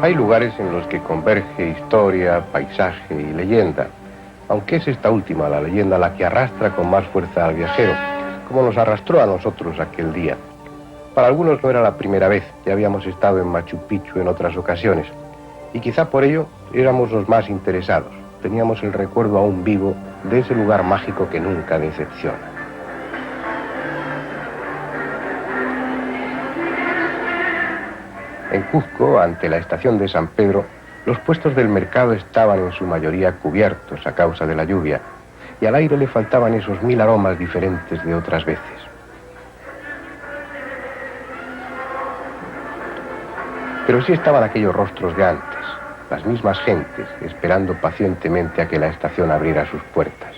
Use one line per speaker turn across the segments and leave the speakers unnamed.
Hay lugares en los que converge historia, paisaje y leyenda, aunque es esta última, la leyenda, la que arrastra con más fuerza al viajero, como nos arrastró a nosotros aquel día. Para algunos no era la primera vez, ya habíamos estado en Machu Picchu en otras ocasiones, y quizá por ello éramos los más interesados. Teníamos el recuerdo aún vivo de ese lugar mágico que nunca decepciona. En Cuzco, ante la estación de San Pedro, los puestos del mercado estaban en su mayoría cubiertos a causa de la lluvia, y al aire le faltaban esos 1000 aromas diferentes de otras veces. Pero sí estaban aquellos rostros de antes, las mismas gentes, esperando pacientemente a que la estación abriera sus puertas.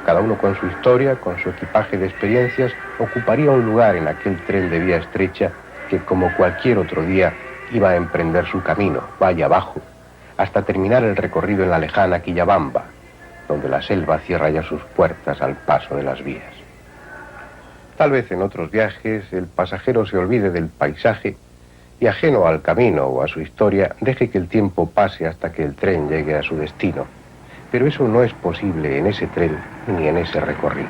Cada uno con su historia, con su equipaje de experiencias, ocuparía un lugar en aquel tren de vía estrecha que, como cualquier otro día, iba a emprender su camino, valle abajo, hasta terminar el recorrido en la lejana Quillabamba, donde la selva cierra ya sus puertas al paso de las vías. Tal vez en otros viajes el pasajero se olvide del paisaje y, ajeno al camino o a su historia, deje que el tiempo pase hasta que el tren llegue a su destino. Pero eso no es posible en ese tren ni en ese recorrido.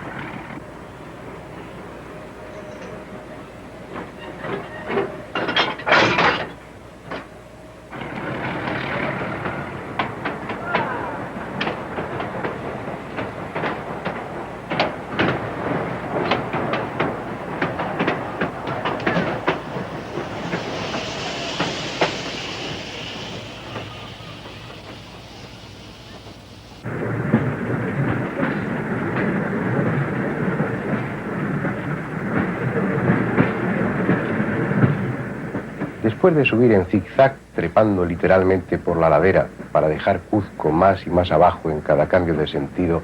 Después de subir en zigzag, trepando literalmente por la ladera para dejar Cuzco más y más abajo en cada cambio de sentido,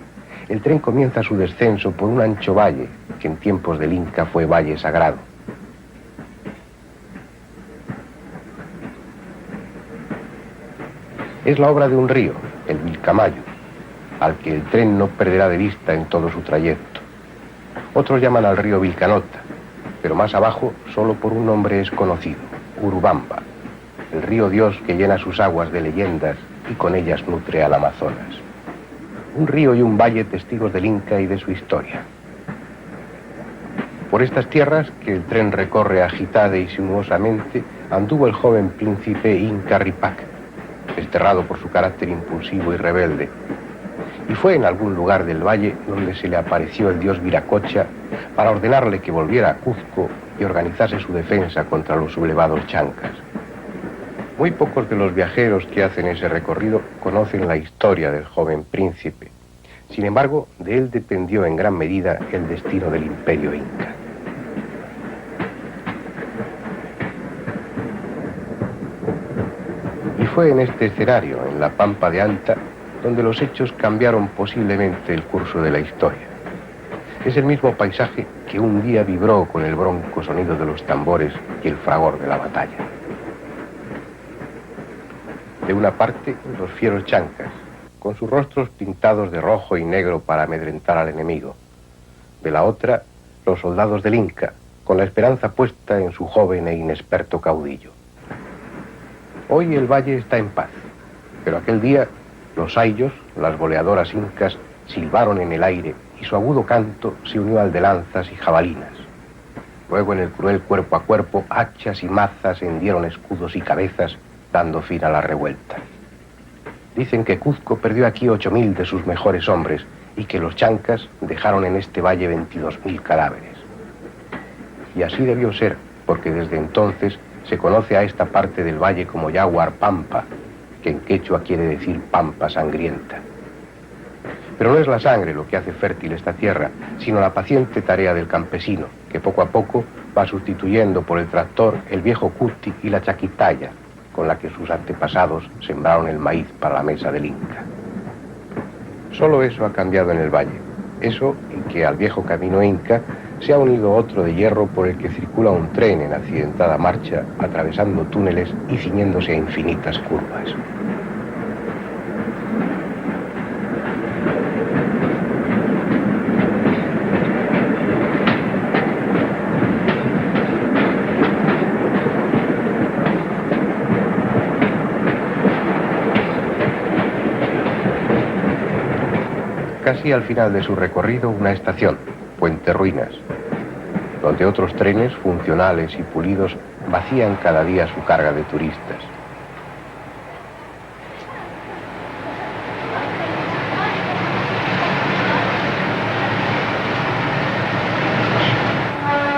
el tren comienza su descenso por un ancho valle que en tiempos del Inca fue valle sagrado. Es la obra de un río, el Vilcamayo, al que el tren no perderá de vista en todo su trayecto. Otros llaman al río Vilcanota, pero más abajo solo por un nombre es conocido: Urubamba, el río Dios que llena sus aguas de leyendas y con ellas nutre al Amazonas. Un río y un valle testigos del Inca y de su historia. Por estas tierras, que el tren recorre agitada y sinuosamente, anduvo el joven príncipe Inca Ripac, desterrado por su carácter impulsivo y rebelde. Y fue en algún lugar del valle donde se le apareció el dios Viracocha para ordenarle que volviera a Cuzco y organizase su defensa contra los sublevados chancas. Muy pocos de los viajeros que hacen ese recorrido conocen la historia del joven príncipe. Sin embargo, de él dependió en gran medida el destino del imperio inca. Y fue en este escenario, en la Pampa de Anta, donde los hechos cambiaron posiblemente el curso de la historia. Es el mismo paisaje que un día vibró con el bronco sonido de los tambores y el fragor de la batalla. De una parte, los fieros chancas, con sus rostros pintados de rojo y negro para amedrentar al enemigo. De la otra, los soldados del Inca, con la esperanza puesta en su joven e inexperto caudillo. Hoy el valle está en paz, pero aquel día los ayllos, las boleadoras incas, silbaron en el aire y su agudo canto se unió al de lanzas y jabalinas. Luego, en el cruel cuerpo a cuerpo, hachas y mazas hendieron escudos y cabezas, dando fin a la revuelta. Dicen que Cuzco perdió aquí 8000 de sus mejores hombres y que los chancas dejaron en este valle 22.000 cadáveres. Y así debió ser, porque desde entonces se conoce a esta parte del valle como Yaguar Pampa, que en quechua quiere decir pampa sangrienta. Pero no es la sangre lo que hace fértil esta tierra, sino la paciente tarea del campesino, que poco a poco va sustituyendo por el tractor el viejo cuti y la chaquitaya, con la que sus antepasados sembraron el maíz para la mesa del Inca. Solo eso ha cambiado en el valle. Eso y que al viejo camino inca se ha unido otro de hierro por el que circula un tren en accidentada marcha, atravesando túneles y ciñéndose a infinitas curvas. casi al final de su recorrido, una estación, Puente Ruinas, donde otros trenes funcionales y pulidos vacían cada día su carga de turistas.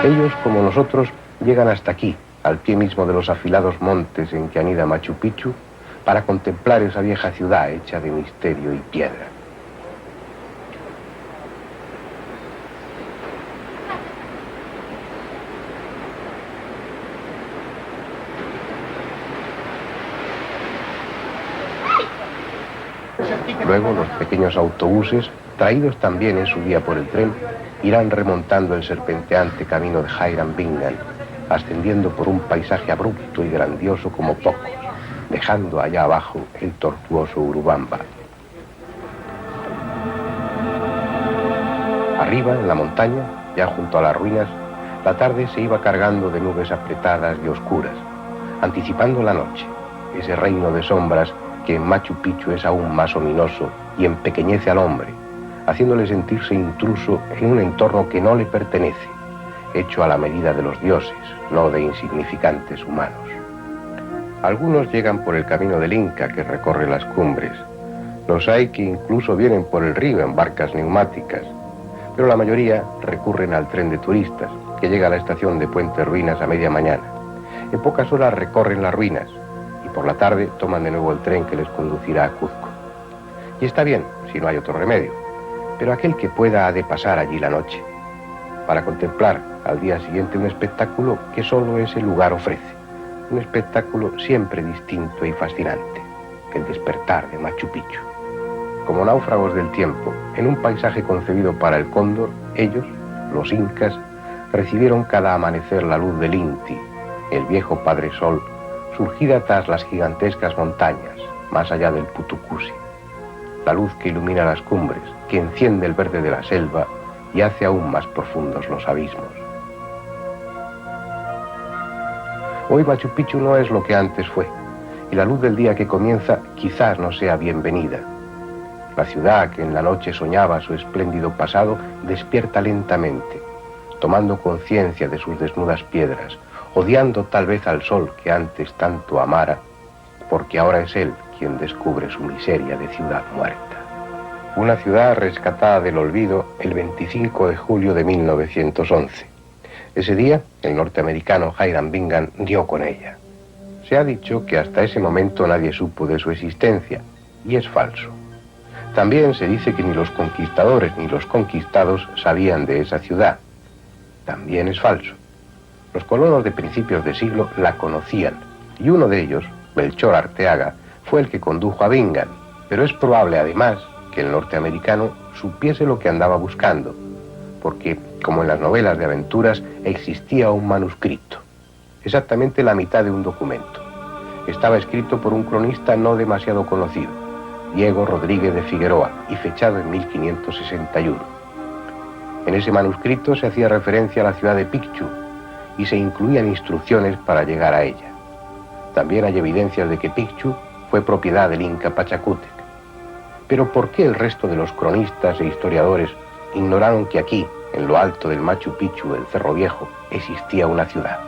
Ellos, como nosotros, llegan hasta aquí, al pie mismo de los afilados montes en que anida Machu Picchu, para contemplar esa vieja ciudad hecha de misterio y piedra. Luego los pequeños autobuses, traídos también en su día por el tren, irán remontando el serpenteante camino de Hiram Bingham, ascendiendo por un paisaje abrupto y grandioso como pocos, dejando allá abajo el tortuoso Urubamba. Arriba, en la montaña, ya junto a las ruinas, la tarde se iba cargando de nubes apretadas y oscuras, anticipando la noche, ese reino de sombras que en Machu Picchu es aún más ominoso y empequeñece al hombre, haciéndole sentirse intruso en un entorno que no le pertenece, hecho a la medida de los dioses, no de insignificantes humanos. Algunos llegan por el camino del Inca que recorre las cumbres. Los hay que incluso vienen por el río en barcas neumáticas, pero la mayoría recurren al tren de turistas, que llega a la estación de Puente Ruinas a media mañana. En pocas horas recorren las ruinas, y por la tarde toman de nuevo el tren que les conducirá a Cuzco. Y está bien, si no hay otro remedio, pero aquel que pueda ha de pasar allí la noche, para contemplar al día siguiente un espectáculo que solo ese lugar ofrece, un espectáculo siempre distinto y fascinante, el despertar de Machu Picchu. Como náufragos del tiempo, en un paisaje concebido para el cóndor, ellos, los incas, recibieron cada amanecer la luz del Inti, el viejo Padre Sol, surgida tras las gigantescas montañas, más allá del Putucusi. La luz que ilumina las cumbres, que enciende el verde de la selva y hace aún más profundos los abismos. Hoy Machu Picchu no es lo que antes fue, y la luz del día que comienza quizás no sea bienvenida. La ciudad que en la noche soñaba su espléndido pasado despierta lentamente, tomando conciencia de sus desnudas piedras, odiando tal vez al sol que antes tanto amara, porque ahora es él quien descubre su miseria de ciudad muerta. Una ciudad rescatada del olvido el 25 de julio de 1911. Ese día, el norteamericano Hiram Bingham dio con ella. Se ha dicho que hasta ese momento nadie supo de su existencia, y es falso. También se dice que ni los conquistadores ni los conquistados sabían de esa ciudad. También es falso. Los colonos de principios de siglo la conocían, y uno de ellos, Melchor Arteaga, fue el que condujo a Bingham, pero es probable además que el norteamericano supiese lo que andaba buscando, porque, como en las novelas de aventuras, existía un manuscrito, exactamente la mitad de un documento. Estaba escrito por un cronista no demasiado conocido, Diego Rodríguez de Figueroa, y fechado en 1561. En ese manuscrito se hacía referencia a la ciudad de Picchu, y se incluían instrucciones para llegar a ella. También hay evidencias de que Picchu fue propiedad del Inca Pachacútec. Pero ¿por qué el resto de los cronistas e historiadores ignoraron que aquí, en lo alto del Machu Picchu, el Cerro Viejo, existía una ciudad?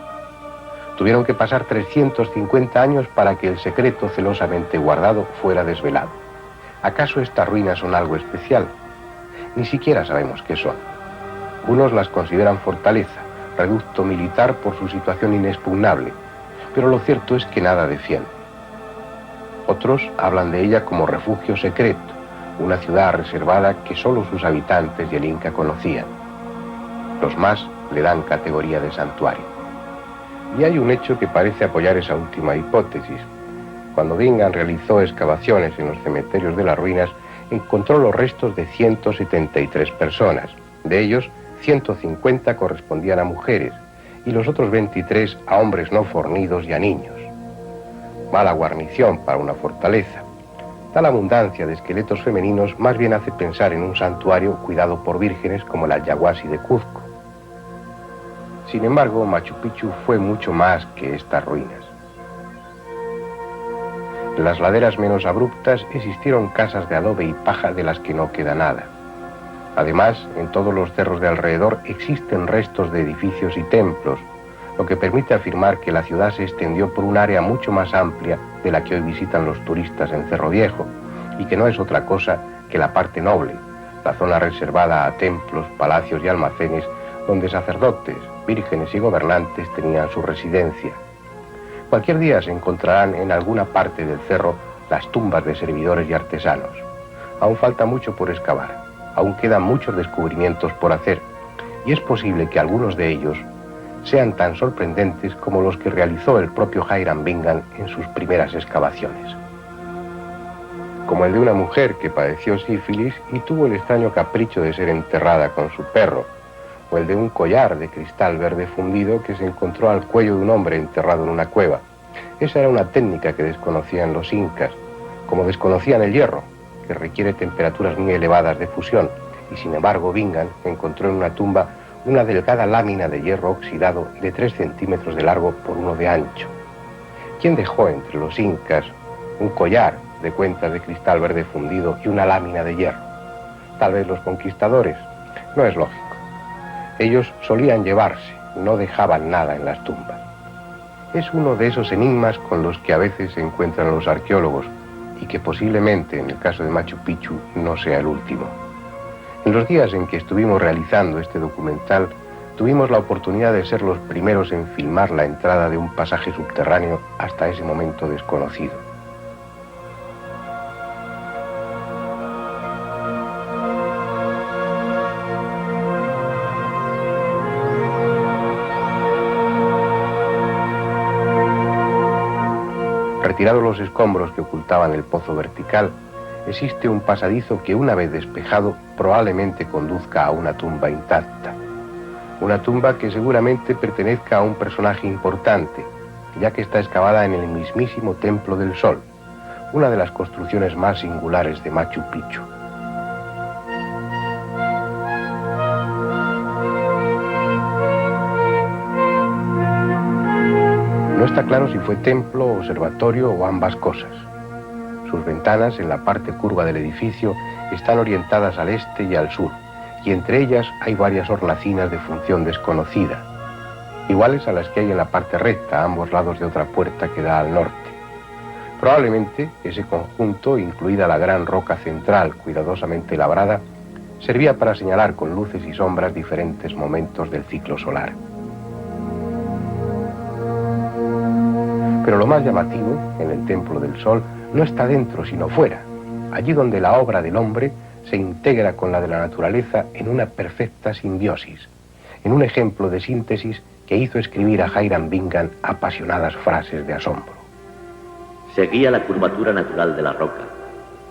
Tuvieron que pasar 350 años para que el secreto celosamente guardado fuera desvelado. ¿Acaso estas ruinas son algo especial? Ni siquiera sabemos qué son. Unos las consideran fortaleza, reducto militar por su situación inexpugnable, pero lo cierto es que nada defiende. Otros hablan de ella como refugio secreto, una ciudad reservada que solo sus habitantes y el Inca conocían. Los más le dan categoría de santuario. Y hay un hecho que parece apoyar esa última hipótesis. Cuando Bingham realizó excavaciones en los cementerios de las ruinas, encontró los restos de 173 personas. De ellos, 150 correspondían a mujeres y los otros 23 a hombres no fornidos y a niños. Mala guarnición para una fortaleza. Tal abundancia de esqueletos femeninos más bien hace pensar en un santuario cuidado por vírgenes como el Ayahuasí de Cuzco. Sin embargo, Machu Picchu fue mucho más que estas ruinas. En las laderas menos abruptas existieron casas de adobe y paja de las que no queda nada. Además, en todos los cerros de alrededor existen restos de edificios y templos, lo que permite afirmar que la ciudad se extendió por un área mucho más amplia de la que hoy visitan los turistas en Cerro Viejo, y que no es otra cosa que la parte noble, la zona reservada a templos, palacios y almacenes, donde sacerdotes, vírgenes y gobernantes tenían su residencia. Cualquier día se encontrarán en alguna parte del cerro las tumbas de servidores y artesanos. Aún falta mucho por excavar, aún quedan muchos descubrimientos por hacer, y es posible que algunos de ellos sean tan sorprendentes como los que realizó el propio Hiram Bingham en sus primeras excavaciones. Como el de una mujer que padeció sífilis y tuvo el extraño capricho de ser enterrada con su perro, o el de un collar de cristal verde fundido que se encontró al cuello de un hombre enterrado en una cueva. Esa era una técnica que desconocían los incas, como desconocían el hierro, que requiere temperaturas muy elevadas de fusión, y sin embargo Bingham encontró en una tumba una delgada lámina de hierro oxidado de 3 centímetros de largo por 1 de ancho. ¿Quién dejó entre los incas un collar de cuentas de cristal verde fundido y una lámina de hierro? Tal vez los conquistadores. No es lógico. Ellos solían llevarse, no dejaban nada en las tumbas. Es uno de esos enigmas con los que a veces se encuentran los arqueólogos y que posiblemente en el caso de Machu Picchu no sea el último. En los días en que estuvimos realizando este documental, tuvimos la oportunidad de ser los primeros en filmar la entrada de un pasaje subterráneo hasta ese momento desconocido. Retirados los escombros que ocultaban el pozo vertical, existe un pasadizo que, una vez despejado, probablemente conduzca a una tumba intacta. Una tumba que seguramente pertenezca a un personaje importante, ya que está excavada en el mismísimo Templo del Sol, una de las construcciones más singulares de Machu Picchu. No está claro si fue templo, observatorio o ambas cosas. Sus ventanas, en la parte curva del edificio, están orientadas al este y al sur, y entre ellas hay varias hornacinas de función desconocida, iguales a las que hay en la parte recta, a ambos lados de otra puerta que da al norte. Probablemente ese conjunto, incluida la gran roca central cuidadosamente labrada, servía para señalar con luces y sombras diferentes momentos del ciclo solar. Pero lo más llamativo, en el Templo del Sol, no está dentro sino fuera, allí donde la obra del hombre se integra con la de la naturaleza en una perfecta simbiosis, en un ejemplo de síntesis que hizo escribir a Hiram Bingham apasionadas frases de asombro.
Seguía la curvatura natural de la roca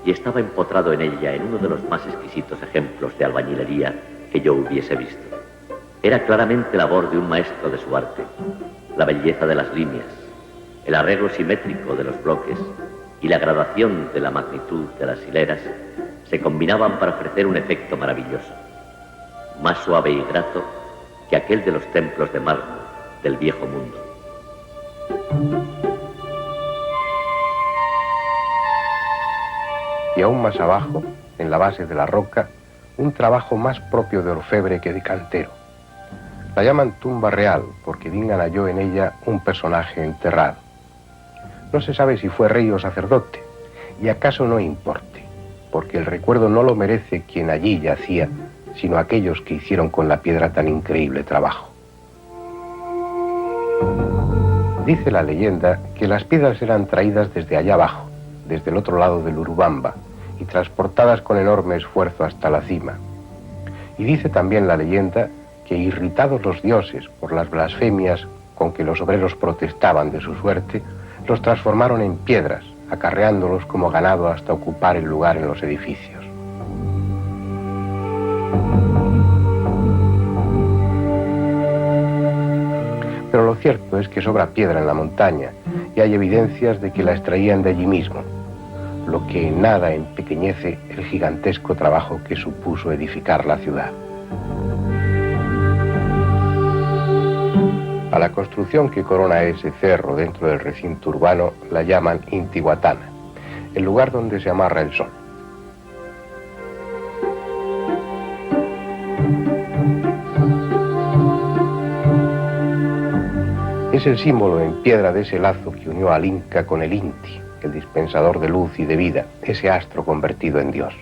y estaba empotrado en ella en uno de los más exquisitos ejemplos de albañilería que yo hubiese visto. Era claramente labor de un maestro de su arte, la belleza de las líneas, el arreglo simétrico de los bloques y la gradación de la magnitud de las hileras se combinaban para ofrecer un efecto maravilloso, más suave y grato que aquel de los templos de mármol del viejo mundo.
Y aún más abajo, en la base de la roca, un trabajo más propio de orfebre que de cantero. La llaman tumba real porque Bingham halló en ella un personaje enterrado. No se sabe si fue rey o sacerdote, y acaso no importe, porque el recuerdo no lo merece quien allí yacía, sino aquellos que hicieron con la piedra tan increíble trabajo. Dice la leyenda que las piedras eran traídas desde allá abajo, desde el otro lado del Urubamba, y transportadas con enorme esfuerzo hasta la cima. Y dice también la leyenda que, irritados los dioses por las blasfemias con que los obreros protestaban de su suerte, los transformaron en piedras, acarreándolos como ganado hasta ocupar el lugar en los edificios. Pero lo cierto es que sobra piedra en la montaña y hay evidencias de que la extraían de allí mismo, lo que en nada empequeñece el gigantesco trabajo que supuso edificar la ciudad. A la construcción que corona ese cerro dentro del recinto urbano la llaman Intihuatana, el lugar donde se amarra el sol. Es el símbolo en piedra de ese lazo que unió al Inca con el Inti, el dispensador de luz y de vida, ese astro convertido en Dios.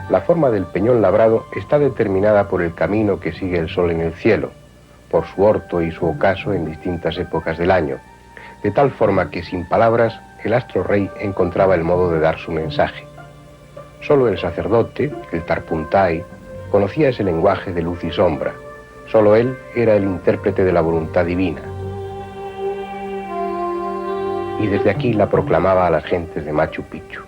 La forma del peñón labrado está determinada por el camino que sigue el sol en el cielo, por su orto y su ocaso en distintas épocas del año, de tal forma que sin palabras el astro rey encontraba el modo de dar su mensaje. Solo el sacerdote, el Tarpuntai, conocía ese lenguaje de luz y sombra. Solo él era el intérprete de la voluntad divina. Y desde aquí la proclamaba a las gentes de Machu Picchu.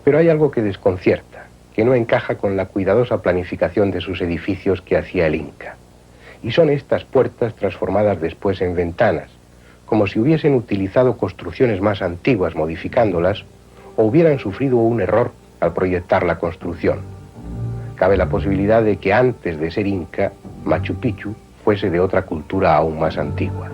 Pero hay algo que desconcierta, que no encaja con la cuidadosa planificación de sus edificios que hacía el Inca. Y son estas puertas transformadas después en ventanas, como si hubiesen utilizado construcciones más antiguas modificándolas o hubieran sufrido un error al proyectar la construcción. Cabe la posibilidad de que antes de ser Inca, Machu Picchu fuese de otra cultura aún más antigua.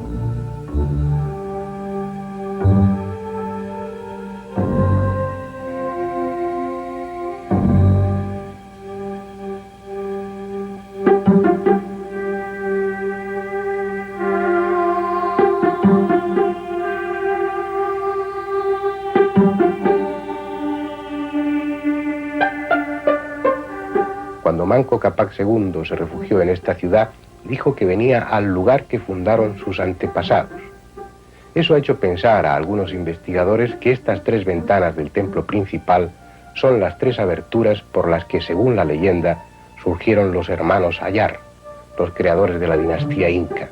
Cuando Manco Cápac II se refugió en esta ciudad, dijo que venía al lugar que fundaron sus antepasados. Eso ha hecho pensar a algunos investigadores que estas tres ventanas del templo principal son las tres aberturas por las que, según la leyenda, surgieron los hermanos Ayar, los creadores de la dinastía Inca.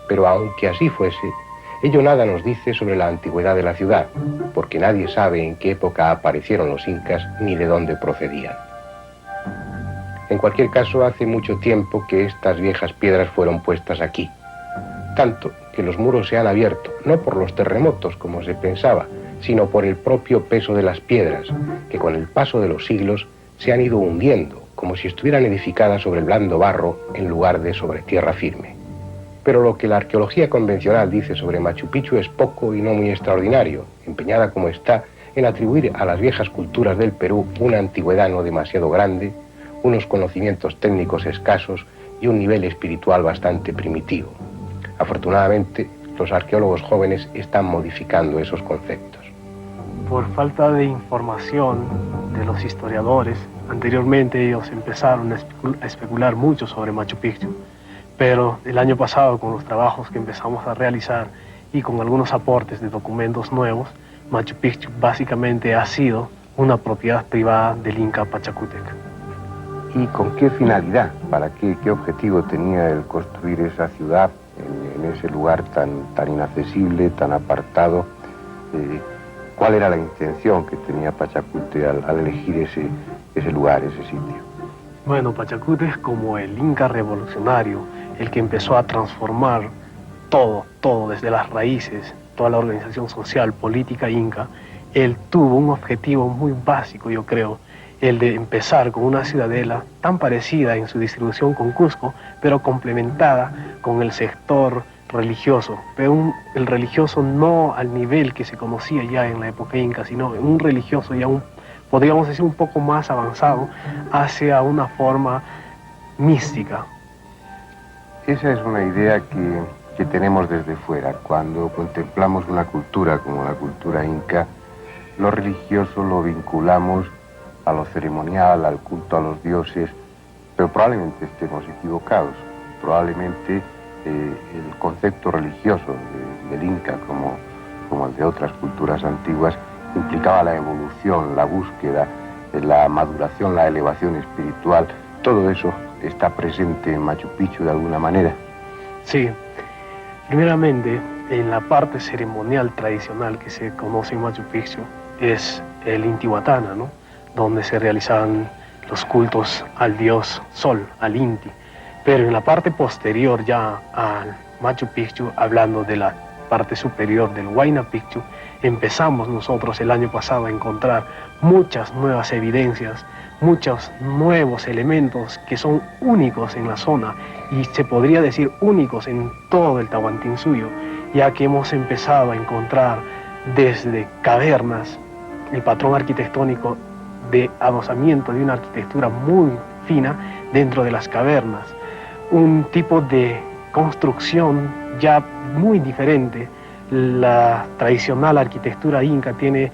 Pero aunque así fuese, ello nada nos dice sobre la antigüedad de la ciudad, porque nadie sabe en qué época aparecieron los incas ni de dónde procedían. En cualquier caso, hace mucho tiempo que estas viejas piedras fueron puestas aquí. Tanto que los muros se han abierto, no por los terremotos como se pensaba, sino por el propio peso de las piedras, que con el paso de los siglos se han ido hundiendo, como si estuvieran edificadas sobre el blando barro en lugar de sobre tierra firme. Pero lo que la arqueología convencional dice sobre Machu Picchu es poco y no muy extraordinario, empeñada como está en atribuir a las viejas culturas del Perú una antigüedad no demasiado grande, unos conocimientos técnicos escasos y un nivel espiritual bastante primitivo. Afortunadamente, los arqueólogos jóvenes están modificando esos conceptos.
Por falta de información de los historiadores, anteriormente ellos empezaron a especular mucho sobre Machu Picchu, pero el año pasado, con los trabajos que empezamos a realizar y con algunos aportes de documentos nuevos, Machu Picchu básicamente ha sido una propiedad privada del Inca Pachacútec.
¿Y con qué finalidad? ¿Para qué objetivo tenía el construir esa ciudad en ese lugar tan inaccesible, tan apartado? ¿Cuál era la intención que tenía Pachacútec al elegir ese lugar, ese sitio?
Bueno, Pachacútec, como el Inca revolucionario, el que empezó a transformar todo desde las raíces, toda la organización social, política Inca, él tuvo un objetivo muy básico, yo creo, el de empezar con una ciudadela tan parecida en su distribución con Cusco, pero complementada con el sector religioso, pero el religioso no al nivel que se conocía ya en la época inca, sino un religioso ya podríamos decir un poco más avanzado hacia una forma mística.
Esa es una idea que tenemos desde fuera. Cuando contemplamos una cultura como la cultura inca, lo religioso lo vinculamos a lo ceremonial, al culto a los dioses, pero probablemente estemos equivocados. Probablemente el concepto religioso del Inca, como el de otras culturas antiguas, implicaba la evolución, la búsqueda, la maduración, la elevación espiritual. Todo eso está presente en Machu Picchu de alguna manera.
Sí, primeramente en la parte ceremonial tradicional que se conoce en Machu Picchu es el Intihuatana, ¿no? Donde se realizaban los cultos al dios Sol, al Inti. Pero en la parte posterior ya al Machu Picchu, hablando de la parte superior del Huayna Picchu, empezamos nosotros el año pasado a encontrar muchas nuevas evidencias, muchos nuevos elementos que son únicos en la zona y se podría decir únicos en todo el Tahuantinsuyo, ya que hemos empezado a encontrar desde cavernas el patrón arquitectónico de adosamiento de una arquitectura muy fina dentro de las cavernas, un tipo de construcción ya muy diferente. La tradicional arquitectura inca tiene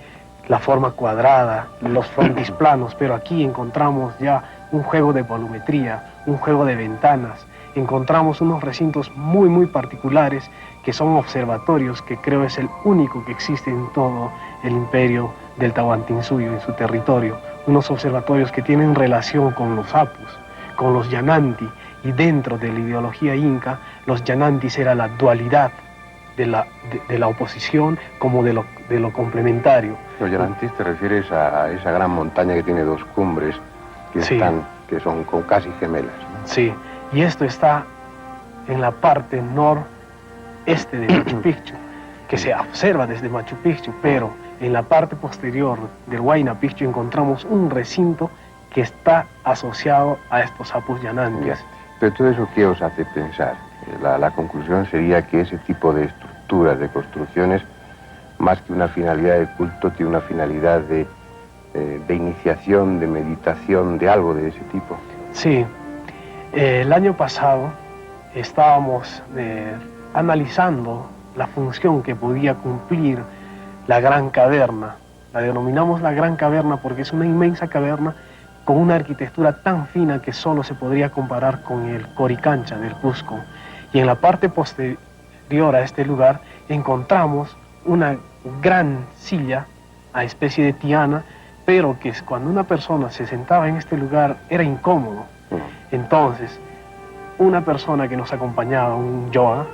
la forma cuadrada, los frontisplanos, pero aquí encontramos ya un juego de volumetría, un juego de ventanas, encontramos unos recintos muy particulares que son observatorios, que creo es el único que existe en todo el imperio del Tahuantinsuyo, en su territorio, unos observatorios que tienen relación con los apus, con los yananti, y dentro de la ideología inca, los yanantis era la dualidad de la oposición como de lo complementario.
Los yanantis te refieres a esa gran montaña que tiene dos cumbres que,
sí,
que son casi gemelas, ¿no?
Sí, y esto está en la parte noreste de Machu Picchu, que se observa desde Machu Picchu, pero en la parte posterior del Huayna Picchu encontramos un recinto que está asociado a estos apus yanantis.
Pero todo eso, ¿qué os hace pensar? La conclusión sería que ese tipo de estructuras, de construcciones, más que una finalidad de culto, tiene una finalidad de iniciación, de meditación, de algo de ese tipo.
Sí, el año pasado estábamos analizando la función que podía cumplir la Gran Caverna. La denominamos la Gran Caverna porque es una inmensa caverna con una arquitectura tan fina que solo se podría comparar con el Coricancha del Cusco. Y en la parte posterior a este lugar encontramos una gran silla, a especie de tiana, pero que cuando una persona se sentaba en este lugar era incómodo. Entonces, una persona que nos acompañaba, un yoga,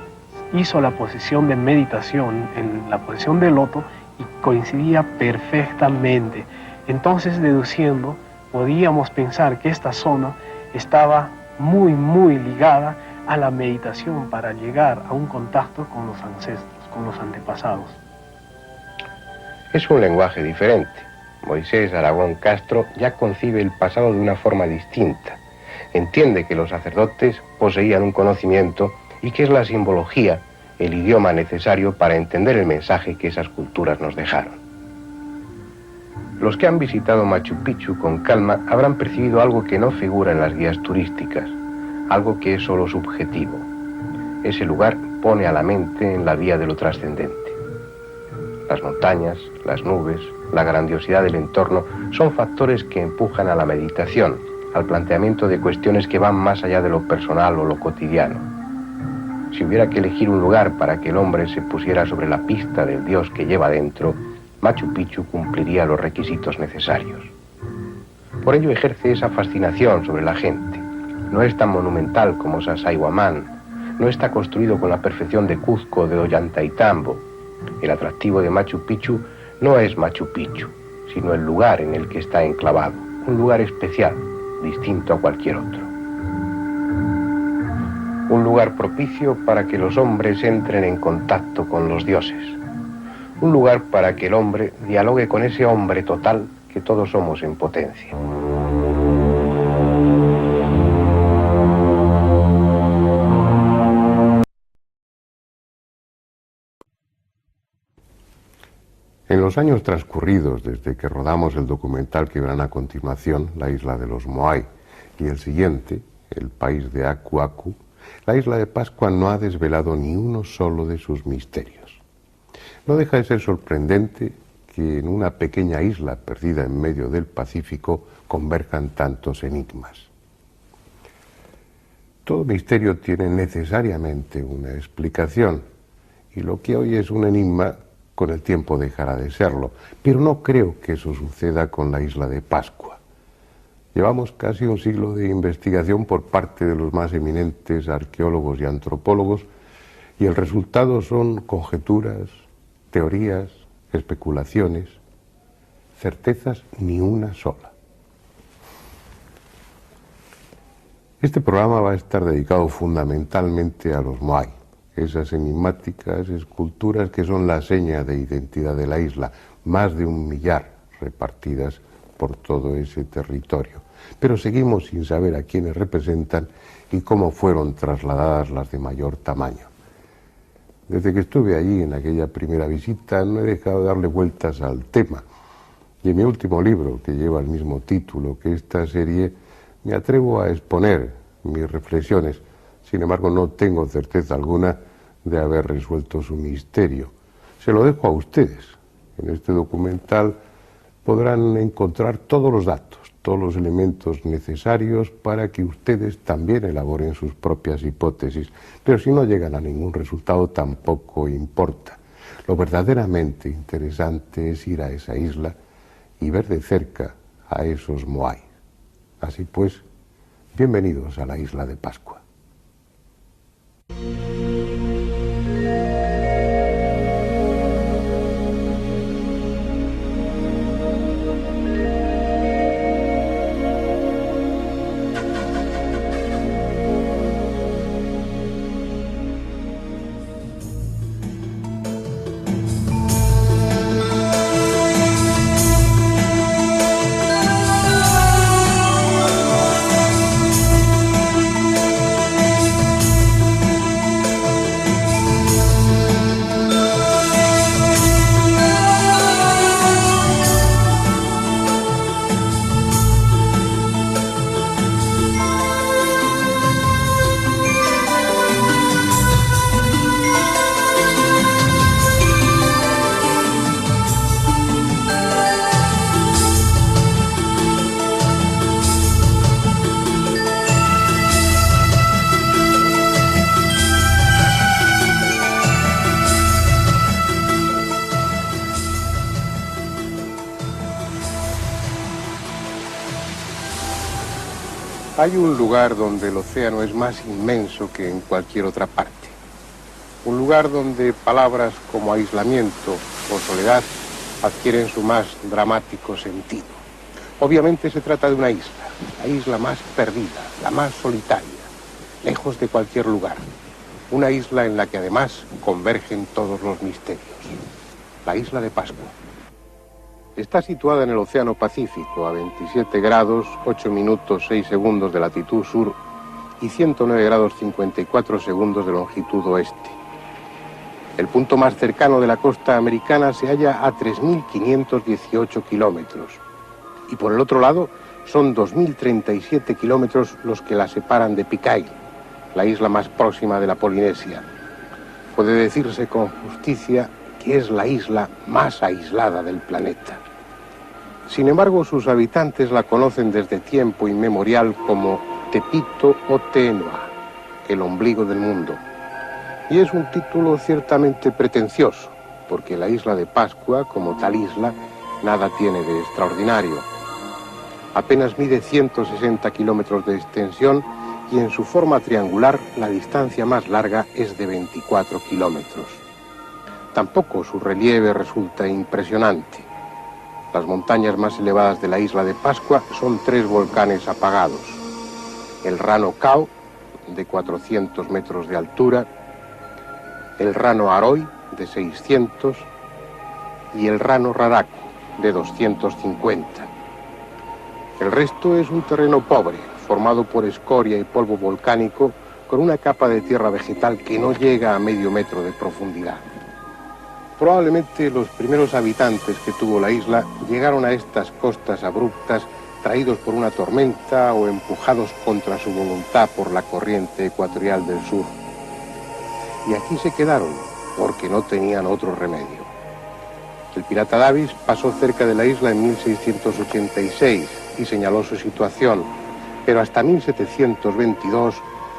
hizo la posición de meditación en la posición de loto y coincidía perfectamente. Entonces, deduciendo, podíamos pensar que esta zona estaba muy ligada a la meditación para llegar a un contacto con los ancestros, con los antepasados.
Es un lenguaje diferente. Moisés Aragón Castro ya concibe el pasado de una forma distinta. Entiende que los sacerdotes poseían un conocimiento y que es la simbología, el idioma necesario para entender el mensaje que esas culturas nos dejaron. Los que han visitado Machu Picchu con calma habrán percibido algo que no figura en las guías turísticas, algo que es solo subjetivo. Ese lugar pone a la mente en la vía de lo trascendente. Las montañas, las nubes, la grandiosidad del entorno son factores que empujan a la meditación, al planteamiento de cuestiones que van más allá de lo personal o lo cotidiano. Si hubiera que elegir un lugar para que el hombre se pusiera sobre la pista del Dios que lleva dentro, Machu Picchu cumpliría los requisitos necesarios. Por ello ejerce esa fascinación sobre la gente. No es tan monumental como Sacsayhuamán, no está construido con la perfección de Cuzco o de Ollantaytambo. El atractivo de Machu Picchu no es Machu Picchu, sino el lugar en el que está enclavado, un lugar especial, distinto a cualquier otro. Un lugar propicio para que los hombres entren en contacto con los dioses. Un lugar para que el hombre dialogue con ese hombre total que todos somos en potencia. En los años transcurridos desde que rodamos el documental que verán a continuación, La isla de los Moai, y el siguiente, El país de Aku Aku, la isla de Pascua no ha desvelado ni uno solo de sus misterios. No deja de ser sorprendente que en una pequeña isla perdida en medio del Pacífico converjan tantos enigmas. Todo misterio tiene necesariamente una explicación, y lo que hoy es un enigma con el tiempo dejará de serlo, pero no creo que eso suceda con la isla de Pascua. Llevamos casi un siglo de investigación por parte de los más eminentes arqueólogos y antropólogos,
Y el resultado son conjeturas, teorías, especulaciones, certezas ni una sola. Este programa va a estar dedicado fundamentalmente a los Moai, esas enigmáticas esculturas que son la seña de identidad de la isla, más de 1 millar repartidas por todo ese territorio. Pero seguimos sin saber a quiénes representan y cómo fueron trasladadas las de mayor tamaño. Desde que estuve allí en aquella primera visita no he dejado de darle vueltas al tema. Y en mi último libro, que lleva el mismo título que esta serie, me atrevo a exponer mis reflexiones. Sin embargo, no tengo certeza alguna de haber resuelto su misterio. Se lo dejo a ustedes. En este documental podrán encontrar todos los datos, todos los elementos necesarios para que ustedes también elaboren sus propias hipótesis. Pero si no llegan a ningún resultado, tampoco importa. Lo verdaderamente interesante es ir a esa isla y ver de cerca a esos Moai. Así pues, bienvenidos a la isla de Pascua.
Hay un lugar donde el océano es más inmenso que en cualquier otra parte. Un lugar donde palabras como aislamiento o soledad adquieren su más dramático sentido. Obviamente se trata de una isla, la isla más perdida, la más solitaria, lejos de cualquier lugar. Una isla en la que además convergen todos los misterios. La isla de Pascua. Está situada en el Océano Pacífico, a 27 grados, 8 minutos, 6 segundos de latitud sur y 109 grados, 54 segundos de longitud oeste. El punto más cercano de la costa americana se halla a 3.518 kilómetros. Y por el otro lado, son 2.037 kilómetros los que la separan de Pitcairn, la isla más próxima de la Polinesia. Puede decirse con justicia que es la isla más aislada del planeta. Sin embargo, sus habitantes la conocen desde tiempo inmemorial como Tepito o Tenoa, el ombligo del mundo. Y es un título ciertamente pretencioso, porque la isla de Pascua, como tal isla, nada tiene de extraordinario. Apenas mide 160 kilómetros de extensión y en su forma triangular la distancia más larga es de 24 kilómetros. Tampoco su relieve resulta impresionante. Las montañas más elevadas de la isla de Pascua son 3 volcanes apagados. El Rano Kau, de 400 metros de altura, el Rano Aroi, de 600, y el Rano Raraku, de 250. El resto es un terreno pobre, formado por escoria y polvo volcánico, con una capa de tierra vegetal que no llega a medio metro de profundidad. Probablemente los primeros habitantes que tuvo la isla llegaron a estas costas abruptas traídos por una tormenta o empujados contra su voluntad por la corriente ecuatorial del sur. Y aquí se quedaron porque no tenían otro remedio. El pirata Davis pasó cerca de la isla en 1686 y señaló su situación, pero hasta 1722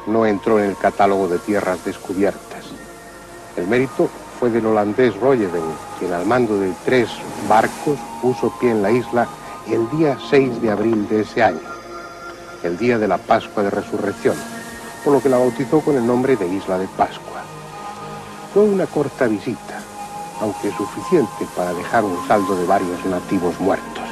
no entró en el catálogo de tierras descubiertas. El mérito fue del holandés Roggeveen, quien al mando de 3 barcos puso pie en la isla el día 6 de abril de ese año, el día de la Pascua de Resurrección, por lo que la bautizó con el nombre de Isla de Pascua. Fue una corta visita, aunque suficiente para dejar un saldo de varios nativos muertos.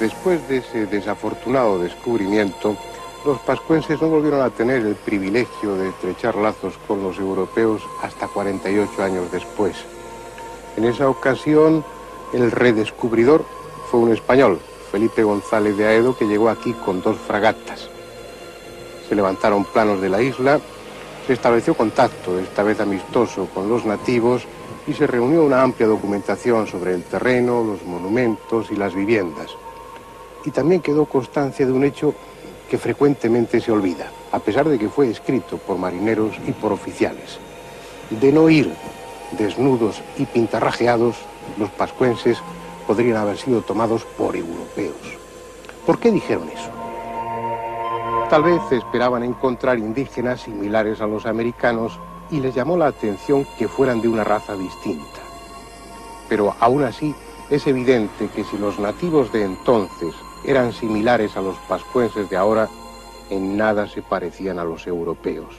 Después de ese desafortunado descubrimiento, los pascuenses no volvieron a tener el privilegio de estrechar lazos con los europeos hasta 48 años después. En esa ocasión, el redescubridor fue un español, Felipe González de Aedo, que llegó aquí con 2 fragatas. Se levantaron planos de la isla, se estableció contacto, esta vez amistoso, con los nativos y se reunió una amplia documentación sobre el terreno, los monumentos y las viviendas. Y también quedó constancia de un hecho que frecuentemente se olvida, a pesar de que fue escrito por marineros y por oficiales. De no ir desnudos y pintarrajeados, los pascuenses podrían haber sido tomados por europeos. ¿Por qué dijeron eso? Tal vez esperaban encontrar indígenas similares a los americanos y les llamó la atención que fueran de una raza distinta. Pero aún así, es evidente que si los nativos de entonces eran similares a los pascuenses de ahora, en nada se parecían a los europeos.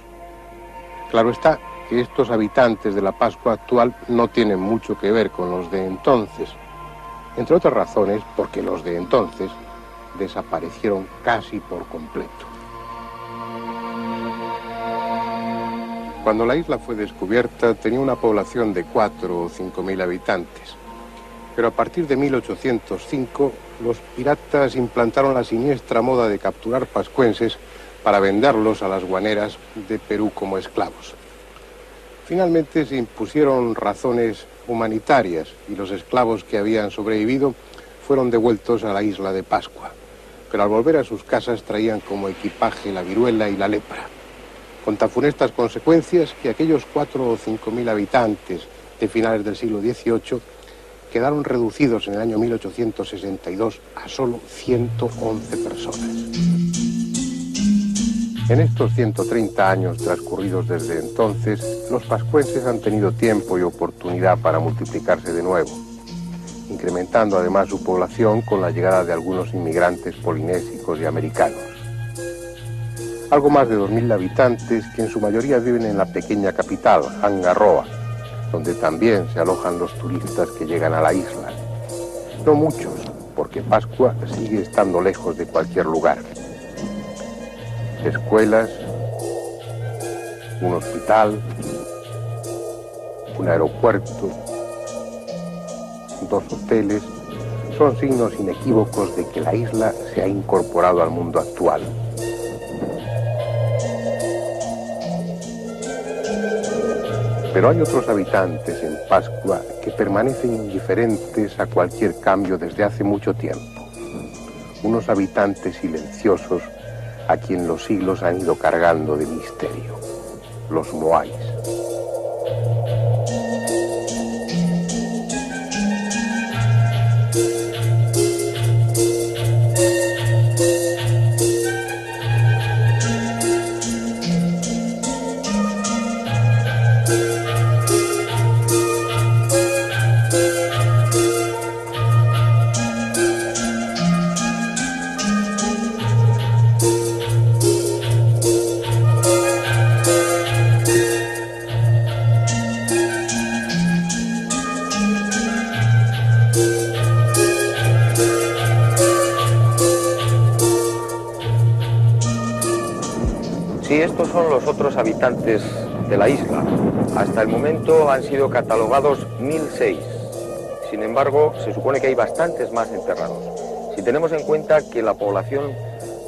Claro está que estos habitantes de la Pascua actual no tienen mucho que ver con los de entonces, entre otras razones porque los de entonces desaparecieron casi por completo. Cuando la isla fue descubierta tenía una población de 4 o 5 mil habitantes, pero a partir de 1805 los piratas implantaron la siniestra moda de capturar pascuenses para venderlos a las guaneras de Perú como esclavos. Finalmente se impusieron razones humanitarias y los esclavos que habían sobrevivido fueron devueltos a la isla de Pascua, pero al volver a sus casas traían como equipaje la viruela y la lepra, con tan funestas consecuencias que aquellos 4 o 5 mil habitantes de finales del siglo XVIII quedaron reducidos en el año 1862 a solo 111 personas. En estos 130 años transcurridos desde entonces, los pascuenses han tenido tiempo y oportunidad para multiplicarse de nuevo, incrementando además su población con la llegada de algunos inmigrantes polinésicos y americanos. Algo más de 2.000 habitantes que en su mayoría viven en la pequeña capital, Angarroa, donde también se alojan los turistas que llegan a la isla. No muchos, porque Pascua sigue estando lejos de cualquier lugar. Escuelas, un hospital, un aeropuerto, 2 hoteles, son signos inequívocos de que la isla se ha incorporado al mundo actual. Pero hay otros habitantes en Pascua que permanecen indiferentes a cualquier cambio desde hace mucho tiempo. Unos habitantes silenciosos a quien los siglos han ido cargando de misterio, los moais.
Sí, estos son los otros habitantes de la isla. Hasta el momento han sido catalogados 1006. Sin embargo, se supone que hay bastantes más enterrados. Si tenemos en cuenta que la población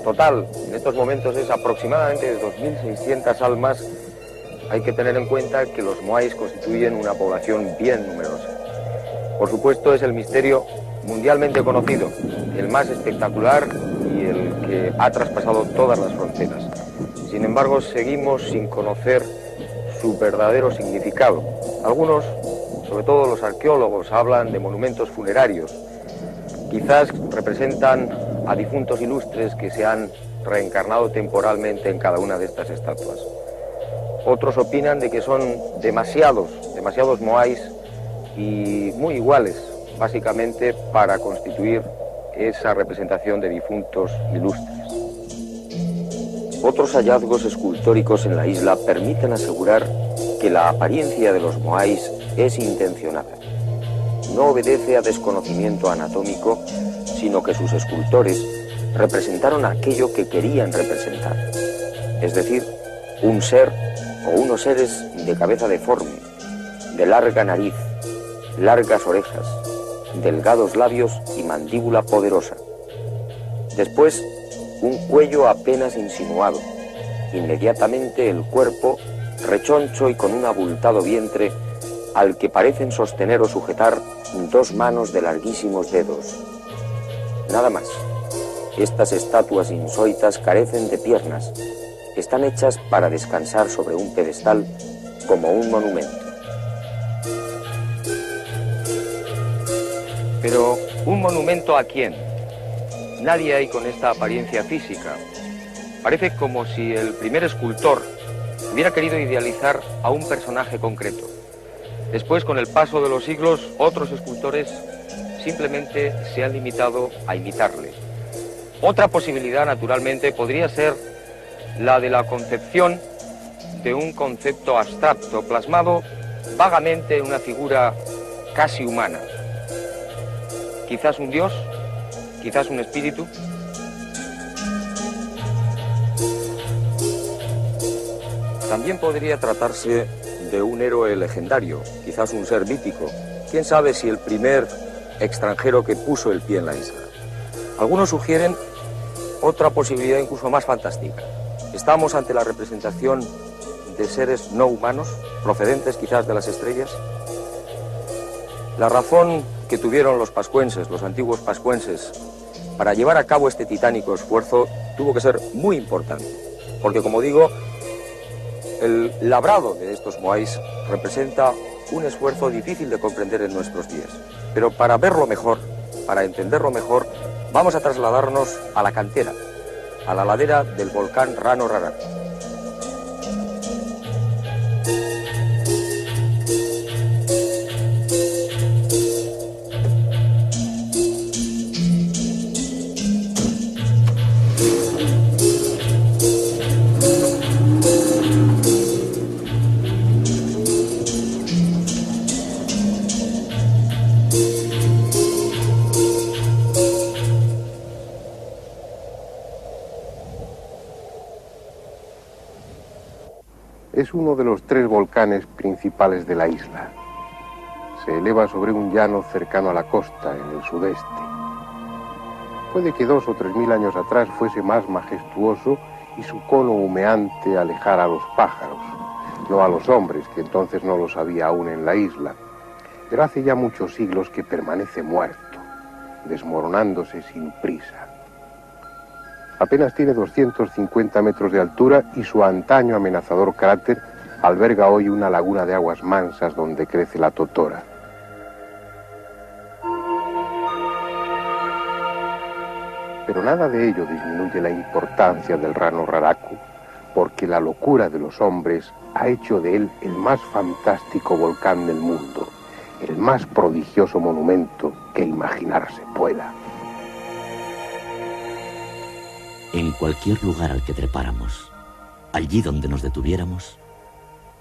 total en estos momentos es aproximadamente de 2.600 almas, hay que tener en cuenta que los moais constituyen una población bien numerosa. Por supuesto, es el misterio mundialmente conocido, el más espectacular y el que ha traspasado todas las fronteras. Sin embargo, seguimos sin conocer su verdadero significado. Algunos, sobre todo los arqueólogos, hablan de monumentos funerarios. Quizás representan a difuntos ilustres que se han reencarnado temporalmente en cada una de estas estatuas. Otros opinan de que son demasiados moais y muy iguales, básicamente para constituir esa representación de difuntos ilustres. Otros hallazgos escultóricos en la isla permiten asegurar que la apariencia de los moais es intencionada. No obedece a desconocimiento anatómico, sino que sus escultores representaron aquello que querían representar. Es decir, un ser o unos seres de cabeza deforme, de larga nariz, largas orejas, delgados labios y mandíbula poderosa. Después, un cuello apenas insinuado. Inmediatamente el cuerpo, rechoncho y con un abultado vientre, al que parecen sostener o sujetar dos manos de larguísimos dedos. Nada más. Estas estatuas insólitas carecen de piernas. Están hechas para descansar sobre un pedestal como un monumento. Pero, ¿un monumento a quién? Nadie hay con esta apariencia física. Parece como si el primer escultor hubiera querido idealizar a un personaje concreto. Después, con el paso de los siglos, otros escultores simplemente se han limitado a imitarle. Otra posibilidad, naturalmente, podría ser la de la concepción de un concepto abstracto, plasmado vagamente en una figura casi humana. Quizás un dios, quizás un espíritu. También podría tratarse de un héroe legendario, quizás un ser mítico. ¿Quién sabe si el primer extranjero que puso el pie en la isla? Algunos sugieren otra posibilidad incluso más fantástica. Estamos ante la representación de seres no humanos, procedentes quizás de las estrellas. La razón que tuvieron los pascuenses, los antiguos pascuenses, para llevar a cabo este titánico esfuerzo tuvo que ser muy importante, porque, como digo, el labrado de estos moais representa un esfuerzo difícil de comprender en nuestros días. Pero para verlo mejor, para entenderlo mejor, vamos a trasladarnos a la cantera, a la ladera del volcán Rano Raraku.
Es uno de los 3 volcanes principales de la isla. Se eleva sobre un llano cercano a la costa, en el sudeste. Puede que 2 o 3 mil años atrás fuese más majestuoso y su cono humeante alejara a los pájaros, no a los hombres, que entonces no los había aún en la isla. Pero hace ya muchos siglos que permanece muerto, desmoronándose sin prisa. Apenas tiene 250 metros de altura y su antaño amenazador cráter alberga hoy una laguna de aguas mansas donde crece la totora. Pero nada de ello disminuye la importancia del Rano Raraku, porque la locura de los hombres ha hecho de él el más fantástico volcán del mundo, el más prodigioso monumento que imaginarse pueda.
En cualquier lugar al que trepáramos, allí donde nos detuviéramos,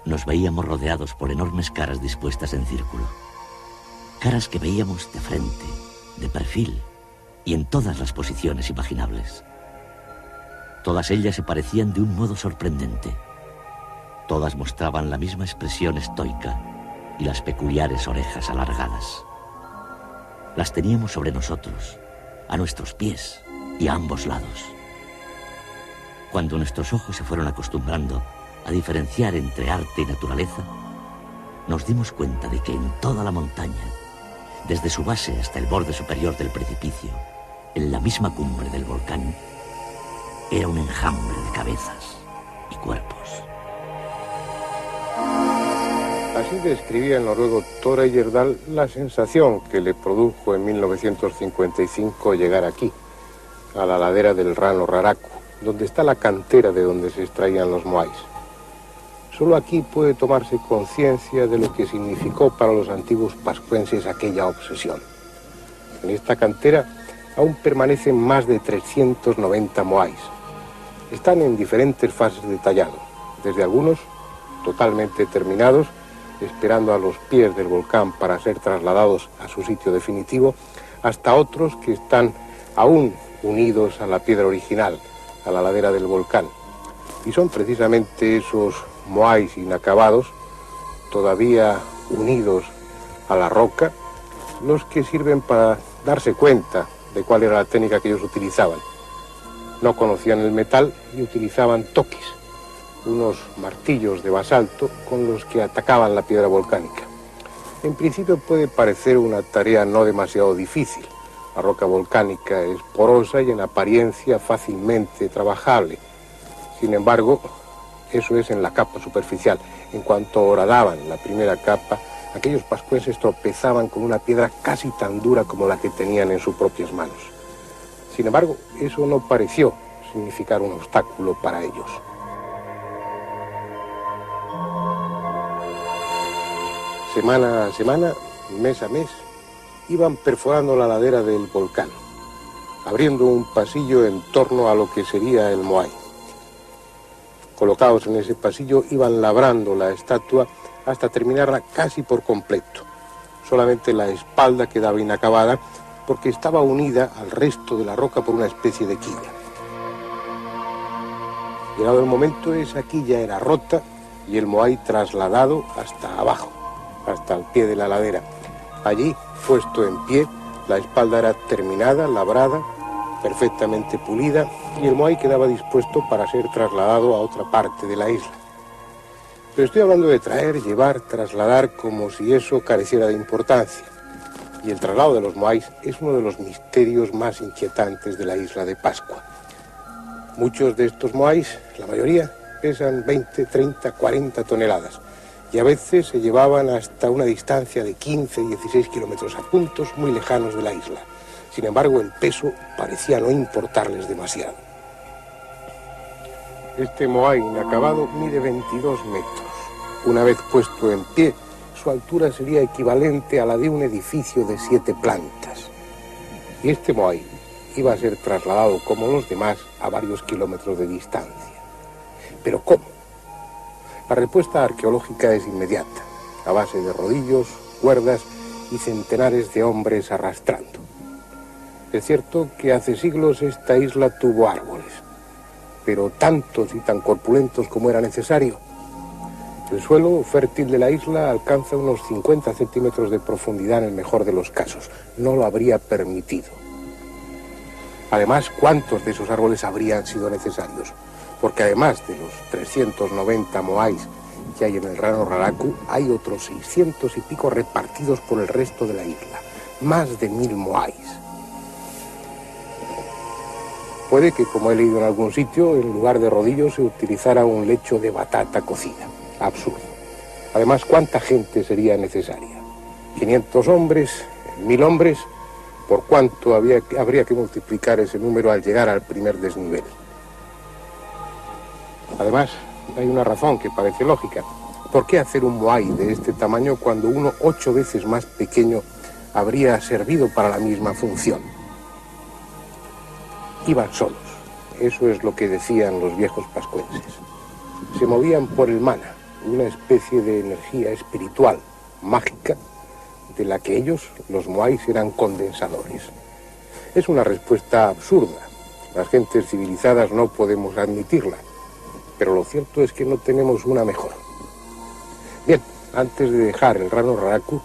nos veíamos rodeados por enormes caras dispuestas en círculo. Caras que veíamos de frente, de perfil y en todas las posiciones imaginables. Todas ellas se parecían de un modo sorprendente. Todas mostraban la misma expresión estoica y las peculiares orejas alargadas. Las teníamos sobre nosotros, a nuestros pies y a ambos lados. Cuando nuestros ojos se fueron acostumbrando a diferenciar entre arte y naturaleza, nos dimos cuenta de que en toda la montaña, desde su base hasta el borde superior del precipicio, en la misma cumbre del volcán, era un enjambre de cabezas y cuerpos.
Así describía el noruego Tore Heyerdahl la sensación que le produjo en 1955 llegar aquí, a la ladera del Rano Raraku, donde está la cantera de donde se extraían los moais. Solo aquí puede tomarse conciencia de lo que significó para los antiguos pascuenses aquella obsesión. En esta cantera aún permanecen más de 390 moais. están en diferentes fases de tallado, desde algunos totalmente terminados, esperando a los pies del volcán para ser trasladados a su sitio definitivo, hasta otros que están aún unidos a la piedra original, a la ladera del volcán. Y son precisamente esos moais inacabados, todavía unidos a la roca, los que sirven para darse cuenta de cuál era la técnica que ellos utilizaban. No conocían el metal y utilizaban toques, unos martillos de basalto con los que atacaban la piedra volcánica. En principio puede parecer una tarea no demasiado difícil. La roca volcánica es porosa y en apariencia fácilmente trabajable. Sin embargo, eso es en la capa superficial. En cuanto horadaban la primera capa, aquellos pascuenses tropezaban con una piedra casi tan dura como la que tenían en sus propias manos. Sin embargo, eso no pareció significar un obstáculo para ellos. Semana a semana, mes a mes, iban perforando la ladera del volcán, abriendo un pasillo en torno a lo que sería el moai. Colocados en ese pasillo, iban labrando la estatua hasta terminarla casi por completo. Solamente la espalda quedaba inacabada porque estaba unida al resto de la roca por una especie de quilla. Llegado el momento, esa quilla era rota y el moai trasladado hasta abajo, hasta el pie de la ladera. Allí, puesto en pie, la espalda era terminada, labrada, perfectamente pulida, y el moai quedaba dispuesto para ser trasladado a otra parte de la isla. Pero estoy hablando de traer, llevar, trasladar, como si eso careciera de importancia. Y el traslado de los moais es uno de los misterios más inquietantes de la isla de Pascua. Muchos de estos moais, la mayoría, pesan 20, 30, 40 toneladas. Y a veces se llevaban hasta una distancia de 15, 16 kilómetros a puntos muy lejanos de la isla. Sin embargo, el peso parecía no importarles demasiado. Este moai inacabado mide 22 metros. Una vez puesto en pie, su altura sería equivalente a la de un edificio de 7 plantas. Y este moai iba a ser trasladado, como los demás, a varios kilómetros de distancia. ¿Pero cómo? La respuesta arqueológica es inmediata, a base de rodillos, cuerdas y centenares de hombres arrastrando. Es cierto que hace siglos esta isla tuvo árboles, pero tantos y tan corpulentos como era necesario. El suelo fértil de la isla alcanza unos 50 centímetros de profundidad en el mejor de los casos. No lo habría permitido. Además, ¿cuántos de esos árboles habrían sido necesarios? Porque además de los 390 moais que hay en el Rano Raraku, hay otros 600 y pico repartidos por el resto de la isla. Más de 1000 moais. Puede que, como he leído en algún sitio, en lugar de rodillos se utilizara un lecho de batata cocida. Absurdo. Además, ¿cuánta gente sería necesaria? 500 hombres, 1000 hombres. ¿Por cuánto habría que multiplicar ese número al llegar al primer desnivel? Además, hay una razón que parece lógica. ¿Por qué hacer un moai de este tamaño cuando uno 8 veces más pequeño habría servido para la misma función? Iban solos. Eso es lo que decían los viejos pascuenses. Se movían por el mana, una especie de energía espiritual, mágica, de la que ellos, los moais, eran condensadores. Es una respuesta absurda. Las gentes civilizadas no podemos admitirla. Pero lo cierto es que no tenemos una mejor. Bien, antes de dejar el Rano Raraku,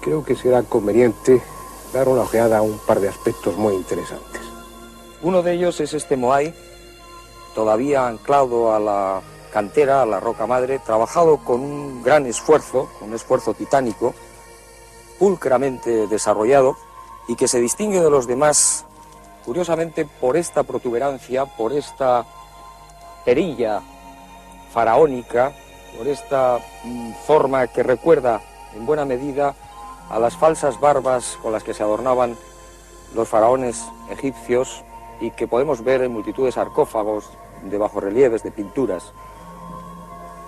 creo que será conveniente dar una ojeada a un par de aspectos muy interesantes.
Uno de ellos es este moai, todavía anclado a la cantera, a la roca madre, trabajado con un gran esfuerzo, un esfuerzo titánico, pulcramente desarrollado, y que se distingue de los demás, curiosamente, por esta protuberancia, por esta perilla faraónica, por esta forma que recuerda en buena medida a las falsas barbas con las que se adornaban los faraones egipcios y que podemos ver en multitud de sarcófagos, de bajorrelieves, de pinturas.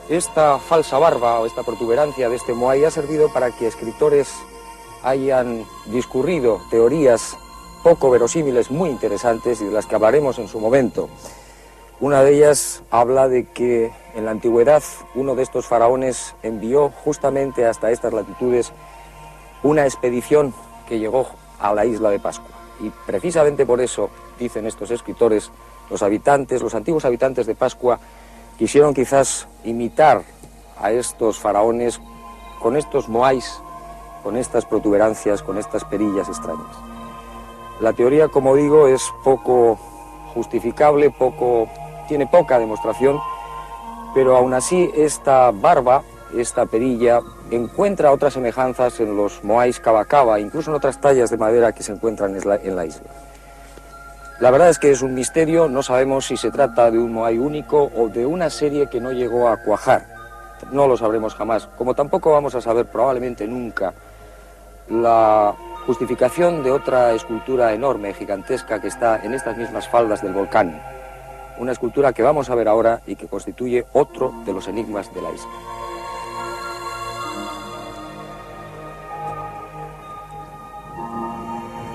Esta falsa barba o esta protuberancia de este moai ha servido para que escritores hayan discurrido teorías poco verosímiles muy interesantes y de las que hablaremos en su momento. Una de ellas habla de que en la antigüedad uno de estos faraones envió justamente hasta estas latitudes una expedición que llegó a la isla de Pascua. Y precisamente por eso, dicen estos escritores, los antiguos habitantes de Pascua, quisieron quizás imitar a estos faraones con estos moais, con estas protuberancias, con estas perillas extrañas. La teoría, como digo, es poco justificable, tiene poca demostración, pero aún así esta barba, esta perilla, encuentra otras semejanzas en los moais cava, incluso en otras tallas de madera que se encuentran en la isla. La verdad es que es un misterio, no sabemos si se trata de un moai único o de una serie que no llegó a cuajar. No lo sabremos jamás, como tampoco vamos a saber probablemente nunca la justificación de otra escultura enorme, gigantesca, que está en estas mismas faldas del volcán. Una escultura que vamos a ver ahora y que constituye otro de los enigmas de la isla.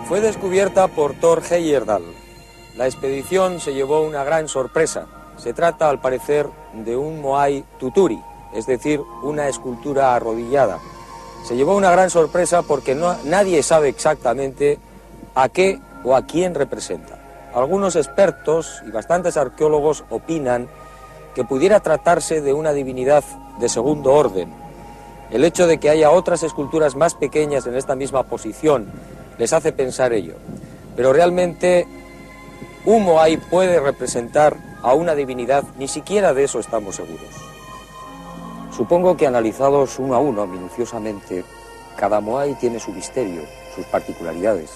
Fue descubierta por Thor Heyerdahl. La expedición se llevó una gran sorpresa. Se trata, al parecer, de un moai tuturi, es decir, una escultura arrodillada. Se llevó una gran sorpresa porque nadie sabe exactamente a qué o a quién representa. Algunos expertos y bastantes arqueólogos opinan que pudiera tratarse de una divinidad de segundo orden. El hecho de que haya otras esculturas más pequeñas en esta misma posición les hace pensar ello. Pero realmente un moai puede representar a una divinidad, ni siquiera de eso estamos seguros. Supongo que analizados uno a uno, minuciosamente, cada moai tiene su misterio, sus particularidades.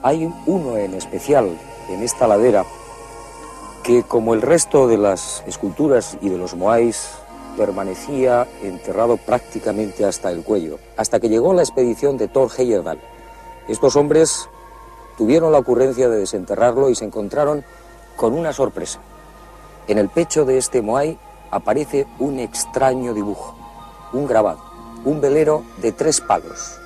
Hay uno en especial en esta ladera que, como el resto de las esculturas y de los moais, permanecía enterrado prácticamente hasta el cuello, hasta que llegó la expedición de Thor Heyerdahl. Estos hombres tuvieron la ocurrencia de desenterrarlo y se encontraron con una sorpresa. En el pecho de este moai aparece un extraño dibujo, un grabado, un velero de 3 palos.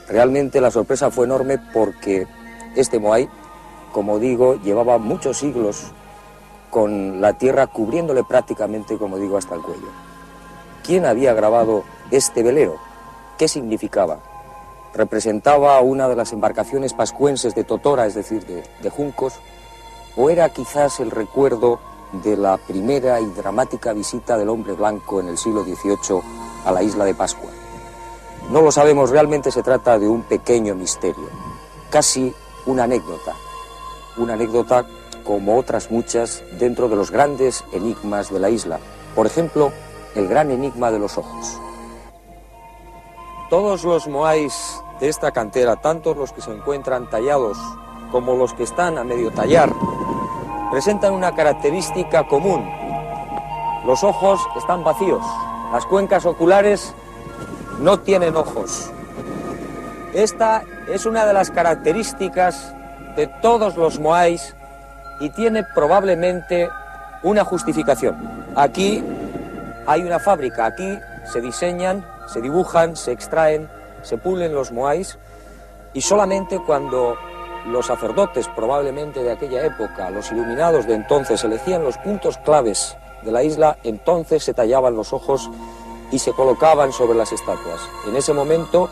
Realmente la sorpresa fue enorme porque este moai, como digo, llevaba muchos siglos con la tierra cubriéndole prácticamente, como digo, hasta el cuello. ¿Quién había grabado este velero? ¿Qué significaba? ¿Representaba una de las embarcaciones pascuenses de Totora, es decir, de juncos? ¿O era quizás el recuerdo de la primera y dramática visita del hombre blanco en el siglo XVIII a la isla de Pascua? No lo sabemos, realmente se trata de un pequeño misterio, casi una anécdota como otras muchas dentro de los grandes enigmas de la isla. Por ejemplo, el gran enigma de los ojos. Todos los moais de esta cantera, tanto los que se encuentran tallados como los que están a medio tallar, presentan una característica común. Los ojos están vacíos, las cuencas oculares no tienen ojos. Esta es una de las características de todos los moais y tiene probablemente una justificación. Aquí hay una fábrica, aquí se diseñan, se dibujan, se extraen, se pulen los moais, y solamente cuando los sacerdotes, probablemente de aquella época, los iluminados de entonces, elegían los puntos claves de la isla, entonces se tallaban los ojos y se colocaban sobre las estatuas. En ese momento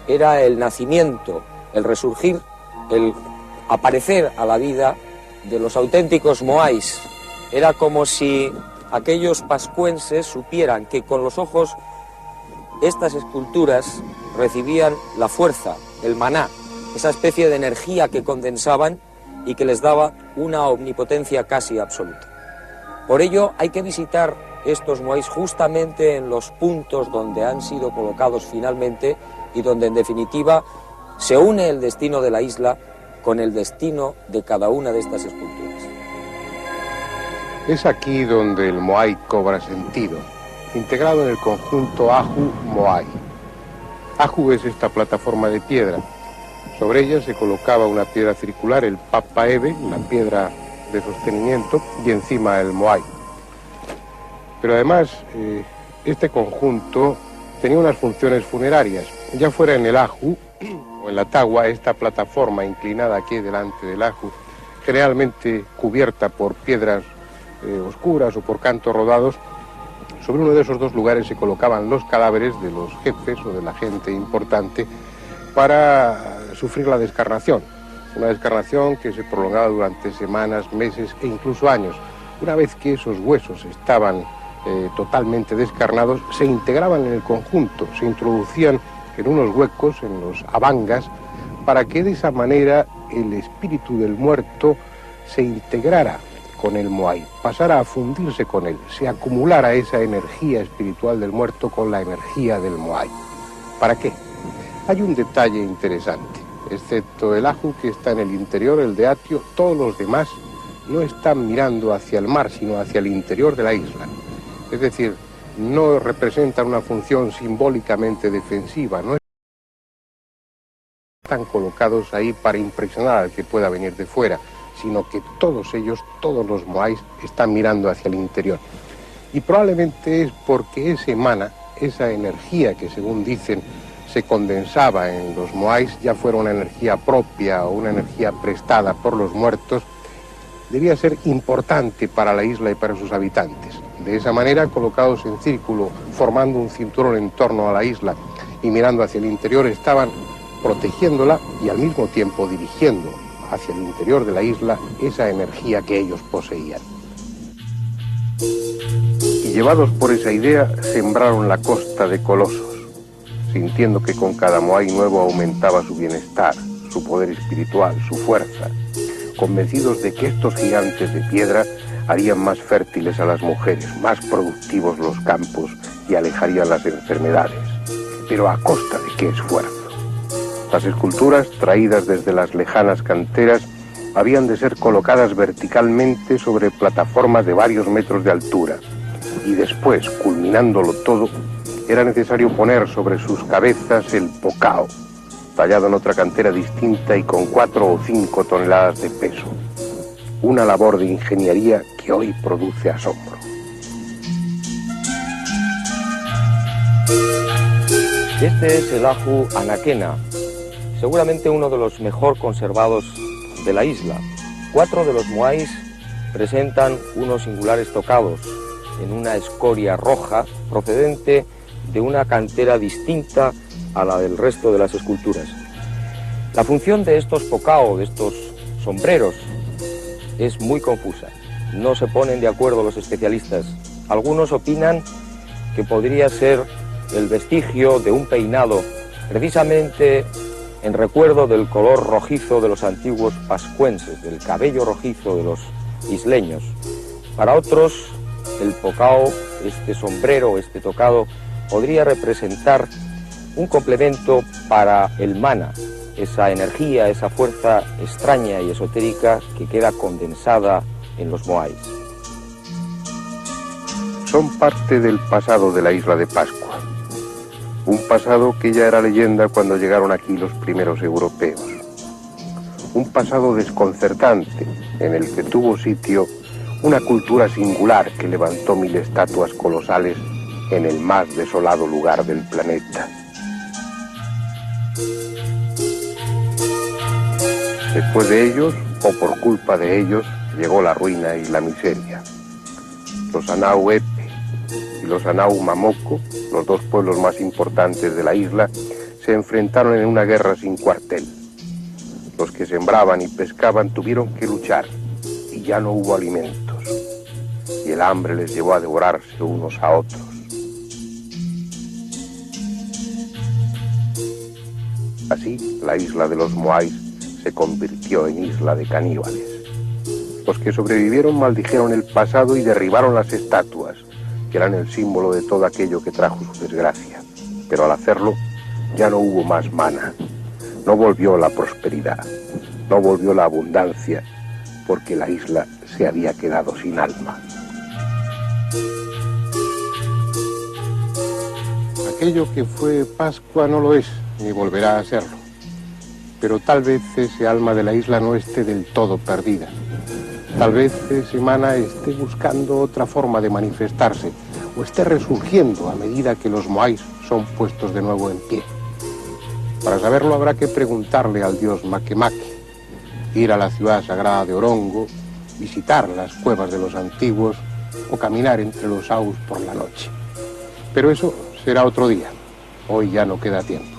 era el nacimiento, el resurgir, el aparecer a la vida de los auténticos moais. Era como si aquellos pascuenses supieran que con los ojos estas esculturas recibían la fuerza, el maná, esa especie de energía que condensaban y que les daba una omnipotencia casi absoluta. Por ello hay que visitar estos moais justamente en los puntos donde han sido colocados finalmente y donde en definitiva se une el destino de la isla con el destino de cada una de estas esculturas.
Es aquí donde el moai cobra sentido, integrado en el conjunto Ahu-Moai. Ahu es esta plataforma de piedra. Sobre ella se colocaba una piedra circular, el Papaebe, la piedra de sostenimiento, y encima el moai. Pero además, este conjunto tenía unas funciones funerarias. Ya fuera en el Ahu o en la Tagua, esta plataforma inclinada aquí delante del Ahu, generalmente cubierta por piedras oscuras o por cantos rodados, sobre uno de esos dos lugares se colocaban los cadáveres de los jefes o de la gente importante para sufrir la descarnación. Una descarnación que se prolongaba durante semanas, meses e incluso años. Una vez que esos huesos estaban totalmente descarnados, se integraban en el conjunto, se introducían en unos huecos, en los abangas, para que de esa manera el espíritu del muerto se integrara con el Moai, pasara a fundirse con él, se acumulara esa energía espiritual del muerto con la energía del Moai. ¿Para qué? Hay un detalle interesante. Excepto el Aju, que está en el interior, el de Atio, todos los demás no están mirando hacia el mar, sino hacia el interior de la isla. Es decir, no representan una función simbólicamente defensiva, no están colocados ahí para impresionar al que pueda venir de fuera, sino que todos ellos, todos los Moais, están mirando hacia el interior. Y probablemente es porque ese mana, esa energía que según dicen se condensaba en los Moais, ya fuera una energía propia o una energía prestada por los muertos, debía ser importante para la isla y para sus habitantes. De esa manera, colocados en círculo, formando un cinturón en torno a la isla y mirando hacia el interior, estaban protegiéndola y al mismo tiempo dirigiendo hacia el interior de la isla esa energía que ellos poseían. Y llevados por esa idea, sembraron la costa de colosos, sintiendo que con cada Moai nuevo aumentaba su bienestar, su poder espiritual, su fuerza, convencidos de que estos gigantes de piedra harían más fértiles a las mujeres, más productivos los campos y alejarían las enfermedades. Pero ¿a costa de qué esfuerzo? Las esculturas, traídas desde las lejanas canteras, habían de ser colocadas verticalmente sobre plataformas de varios metros de altura. Y después, culminándolo todo, era necesario poner sobre sus cabezas el pocao, tallado en otra cantera distinta y con 4 o 5 toneladas de peso. Una labor de ingeniería que hoy produce asombro.
Este es el Aju Anaquena, seguramente uno de los mejor conservados de la isla. 4 de los Moais presentan unos singulares tocados en una escoria roja procedente de una cantera distinta a la del resto de las esculturas. La función de estos pocao, de estos sombreros, es muy confusa. No se ponen de acuerdo los especialistas. Algunos opinan que podría ser el vestigio de un peinado, precisamente en recuerdo del color rojizo de los antiguos pascuenses, del cabello rojizo de los isleños. Para otros, el pocao, este sombrero, este tocado, podría representar un complemento para el mana, esa energía, esa fuerza extraña y esotérica que queda condensada en los Moais.
Son parte del pasado de la isla de Pascua. Un pasado que ya era leyenda cuando llegaron aquí los primeros europeos. Un pasado desconcertante en el que tuvo sitio una cultura singular que levantó 1000 estatuas colosales en el más desolado lugar del planeta. Después de ellos, o por culpa de ellos, llegó la ruina y la miseria. Los Anau Epe y los Anau Mamoko, los dos pueblos más importantes de la isla, se enfrentaron en una guerra sin cuartel. Los que sembraban y pescaban tuvieron que luchar y ya no hubo alimentos. Y el hambre les llevó a devorarse unos a otros. Así, la isla de los Moais se convirtió en isla de caníbales. Los que sobrevivieron maldijeron el pasado y derribaron las estatuas, que eran el símbolo de todo aquello que trajo su desgracia. Pero al hacerlo, ya no hubo más mana. No volvió la prosperidad, no volvió la abundancia, porque la isla se había quedado sin alma. Aquello que fue Pascua no lo es, ni volverá a serlo. Pero tal vez ese alma de la isla no esté del todo perdida. Tal vez ese mana esté buscando otra forma de manifestarse, o esté resurgiendo a medida que los Moais son puestos de nuevo en pie. Para saberlo habrá que preguntarle al dios Makemake, ir a la ciudad sagrada de Orongo visitar las cuevas de los antiguos o caminar entre los aus por la noche. Pero eso será otro día. Hoy ya no queda tiempo.